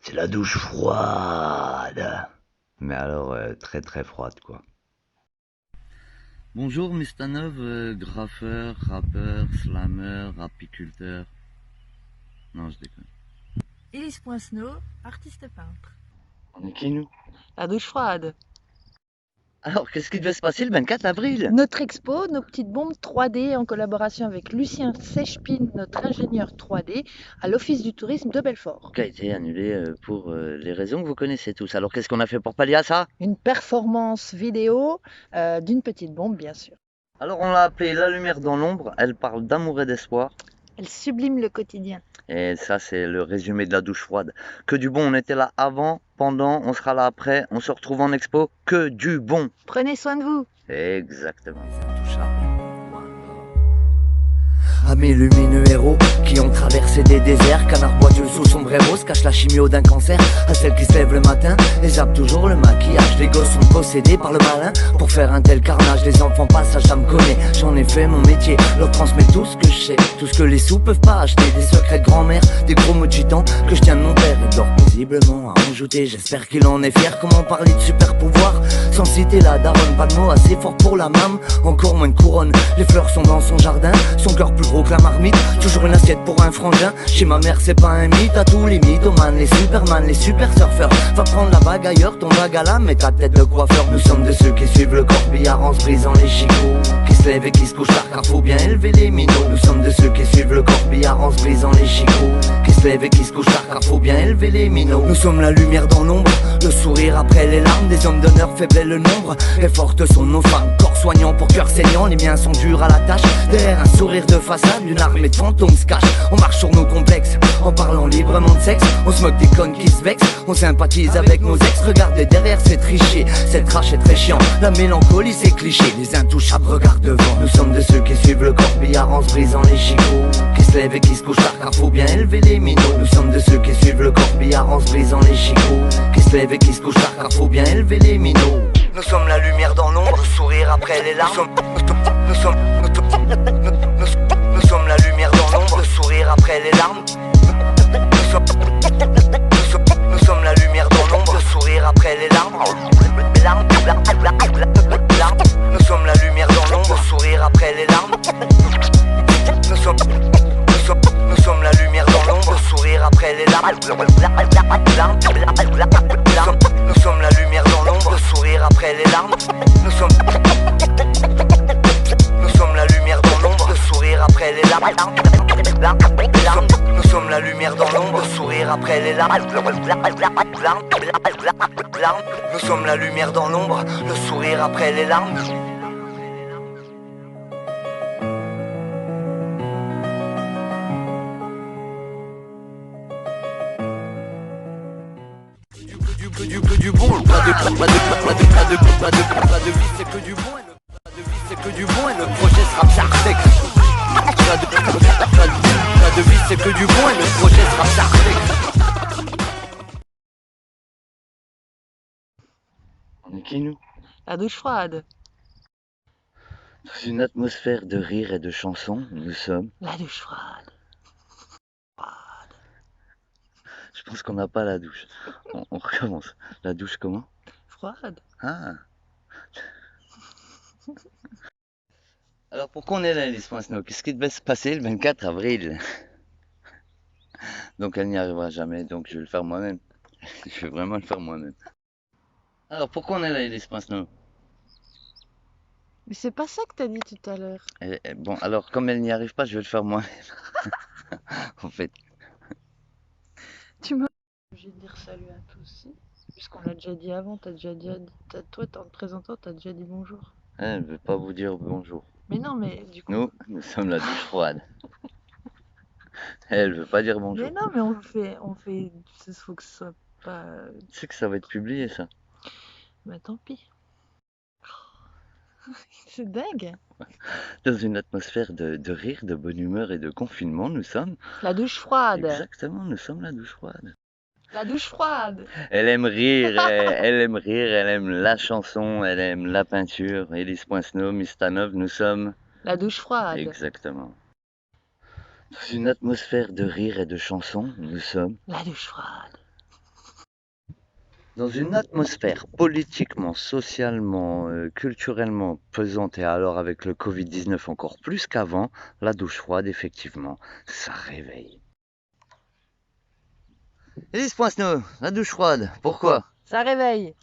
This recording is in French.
C'est la douche froide. Mais alors, très très froide, quoi. Bonjour Mistanov, graffeur, rappeur, slammer, rapiculteur. Non, je déconne. Élise Poincenot, artiste peintre. On est qui, nous? La douche froide. Alors, qu'est-ce qui devait se passer le 24 avril? Notre expo, nos petites bombes 3D en collaboration avec Lucien Sechpin, notre ingénieur 3D, à l'Office du tourisme de Belfort. Qui a été annulé pour les raisons que vous connaissez tous. Alors, qu'est-ce qu'on a fait pour pallier à ça? Une performance vidéo d'une petite bombe, bien sûr. Alors, on l'a appelée La lumière dans l'ombre. Elle parle d'amour et d'espoir. Elle sublime le quotidien. Et ça, c'est le résumé de la douche froide. Que du bon, on était là avant, pendant, on sera là après, on se retrouve en expo. Que du bon. Prenez soin de vous. Exactement. À mes lumineux héros qui ont traversé des déserts, canard boiteux sous sombrero se cache la chimio d'un cancer. À celles qui se lèvent le matin et zappent toujours le maquillage. Les gosses sont possédés par le malin pour faire un tel carnage. Les enfants passent à ça me connaît, j'en ai fait mon métier. Leur transmets tout ce que je sais, tout ce que les sous peuvent pas acheter. Des secrets de grand-mère, des gros mots de gitan que je tiens de mon père et de leur paisiblement à ajouter. J'espère qu'il en est fier, comment parler de super pouvoir sans citer la daronne. Pas de mots assez fort pour la mam, encore moins de couronne. Les fleurs sont dans son jardin, son cœur plus gros que la marmite. Toujours une assiette pour un frangin. Chez ma mère c'est pas un mythe. À tous les mythomanes, les superman, les super surfeurs. Va prendre la vague ailleurs, ton vague à l'âme. Mais ta tête de coiffeur. Nous sommes de ceux qui suivent le corbillard en se brisant les chicots, qui se lèvent et qui se couchent tard car faut bien élever les minots. Nous sommes de ceux qui suivent le corbillard en se brisant les chicots, qui se lèvent et qui se couchent tard car faut bien élever les minots. Nous sommes la lumière dans l'ombre, le sourire après les larmes. Des hommes d'honneur faibles est le nombre, et fortes sont nos femmes. Corps soignant pour cœur saignant, les miens sont durs à la tâche. Derrière un sourire de façade, une armée de fantômes se cache. On marche sur nos complexes, en parlant librement de sexe. On se moque des connes qui se vexent, on sympathise avec nos ex. Regardez derrière, c'est tricher, cette crache est très chiant. La mélancolie c'est cliché, les intouchables regardent devant. Nous sommes de ceux qui suivent le corbillard en se brisant les chicots, qui se lèvent et qui se couchent tard car faut bien élever les minots. Nous sommes de ceux qui suivent le corbillard en se brisant les chicots, qui se lèvent et qui se couchent tard car faut bien élever les minots. Nous sommes la lumière dans l'ombre, le sourire après les larmes. Nous sommes la lumière dans l'ombre, le sourire après les larmes. Nous sommes la lumière dans l'ombre, le sourire après les larmes. Nous sommes la lumière dans l'ombre, le sourire après les larmes. Nous sommes la lumière dans l'ombre, le sourire après les larmes. Nous sommes la lumière dans l'ombre, le sourire après les larmes. Nous sommes la lumière dans l'ombre, le sourire après les larmes. Nous sommes la lumière dans l'ombre, le sourire après les larmes. Nous sommes la lumière dans l'ombre, le sourire après les larmes. Que du bon, pas de vie, c'est que du bon, pas de vie, c'est que du bon, et le projet sera parfait. Pas de vie, c'est que du bon, et le projet sera parfait. On est qui, nous? La douche froide. Dans une atmosphère de rire et de chansons, nous sommes. La douche froide. Je pense qu'on n'a pas la douche. On recommence. La douche comment? Froide. Ah. Alors pourquoi on est là, Élise Poincenot? Qu'est-ce qui devait se passer le 24 avril? Donc elle n'y arrivera jamais, donc je vais le faire moi-même. Je vais vraiment le faire moi-même. Alors pourquoi on est là, Élise Poincenot? Mais c'est pas ça que t'as dit tout à l'heure. Bon, alors comme elle n'y arrive pas, je vais le faire moi-même. En fait. Tu m'as obligé de dire salut à tous, si. Puisqu'on l'a déjà dit avant, toi, en te présentant, t'as déjà dit bonjour. Elle ne veut pas vous dire bonjour. Mais non, mais du coup. Nous sommes la douche froide. Elle veut pas dire bonjour. Mais non, mais on fait. Il faut que ce soit pas. Tu sais que ça va être publié, ça. Bah tant pis. C'est dingue. Dans une atmosphère de rire, de bonne humeur et de confinement, nous sommes. La douche froide. Exactement, nous sommes la douche froide. La douche froide. Elle aime rire, elle aime rire, elle aime la chanson, elle aime la peinture. Élise Poincenot, Mistanov, nous sommes. La douche froide. Exactement. Dans une atmosphère de rire et de chansons, nous sommes. La douche froide. Dans une atmosphère politiquement, socialement, culturellement pesante, et alors avec le Covid-19 encore plus qu'avant, la douche froide, effectivement, ça réveille. Élise Poinsneau, la douche froide, pourquoi? Ça réveille.